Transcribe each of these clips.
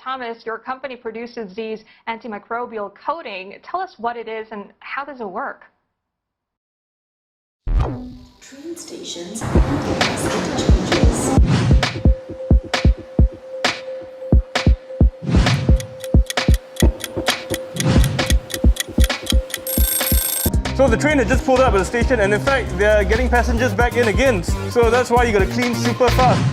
Thomas, your company produces these antimicrobial coating. Tell us what it is and how does it work? Train stations and interchanges. So the train had just pulled up at the station, and in fact they're getting passengers back in again. So that's why you got to clean super fast.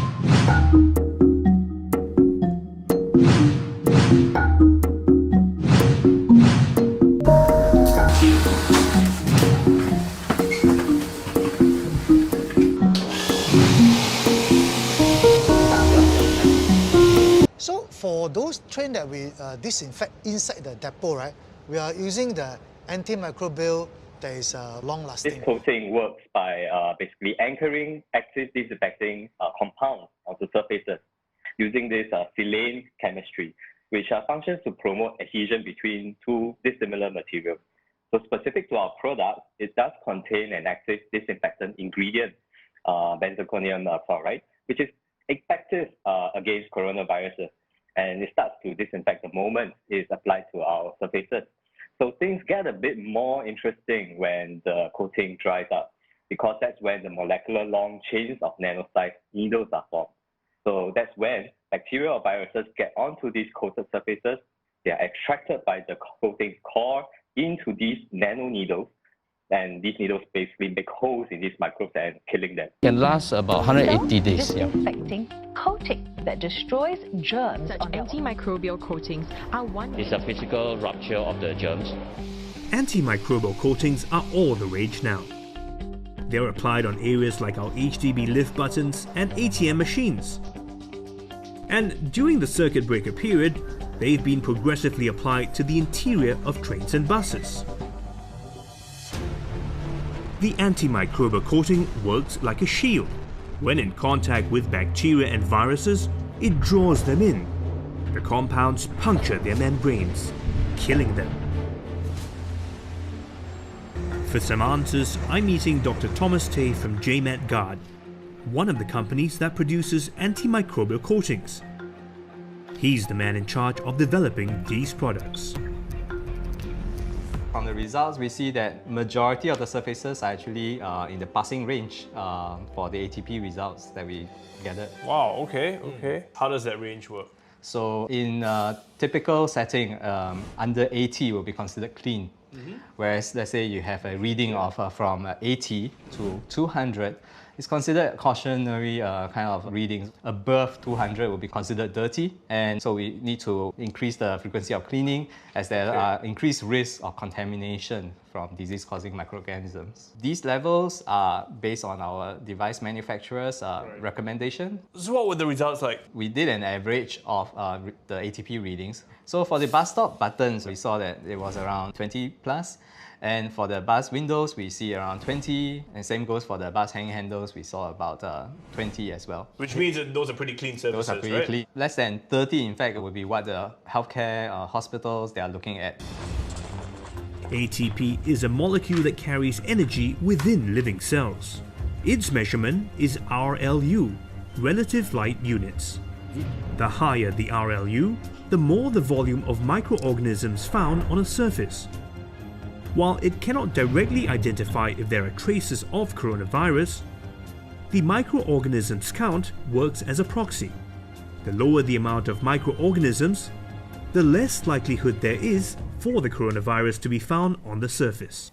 So for those trains that we disinfect inside the depot, right, we are using the antimicrobial that is long-lasting. This coating works by basically anchoring active disinfecting compounds onto surfaces using this silane chemistry, which functions to promote adhesion between two dissimilar materials. So specific to our product, it does contain an active disinfectant ingredient, benzalkonium chloride, which is effective against coronaviruses, and it starts to disinfect the moment it's applied to our surfaces. So things get a bit more interesting when the coating dries up, because that's when the molecular long chains of nano-sized needles are formed. So that's when bacteria or viruses get onto these coated surfaces. They are extracted by the coating's core into these nano needles, and these needles basically make holes in these microbes and killing them. Can last about 180 days. Disinfecting coating that destroys germs. Such antimicrobial coatings are one. It's a physical rupture of the germs. Antimicrobial coatings are all the rage now. They're applied on areas like our HDB lift buttons and ATM machines. And during the circuit breaker period, they've been progressively applied to the interior of trains and buses. The antimicrobial coating works like a shield. When in contact with bacteria and viruses, it draws them in. The compounds puncture their membranes, killing them. For some answers, I'm meeting Dr. Thomas Tay from jMedGuard, one of the companies that produces antimicrobial coatings. He's the man in charge of developing these products. From the results, we see that majority of the surfaces are actually in the passing range for the ATP results that we gathered. Wow, okay. How does that range work? So in a typical setting, under 80 will be considered clean. Whereas let's say you have a reading of from 80 to 200, it's considered cautionary kind of readings. Above 200 will be considered dirty, and so we need to increase the frequency of cleaning as there are increased risks of contamination from disease-causing microorganisms. These levels are based on our device manufacturer's recommendation. So what were the results like? We did an average of the ATP readings. So for the bus stop buttons, we saw that it was around 20 plus. And for the bus windows, we see around 20, and same goes for the bus hanging handles, we saw about 20 as well. Which means that those are pretty clean surfaces, those are pretty clean. Less than 30, in fact, would be what the healthcare hospitals they are looking at. ATP is a molecule that carries energy within living cells. Its measurement is RLU, relative light units. The higher the RLU, the more the volume of microorganisms found on a surface. While it cannot directly identify if there are traces of coronavirus, the microorganisms count works as a proxy. The lower the amount of microorganisms, the less likelihood there is for the coronavirus to be found on the surface.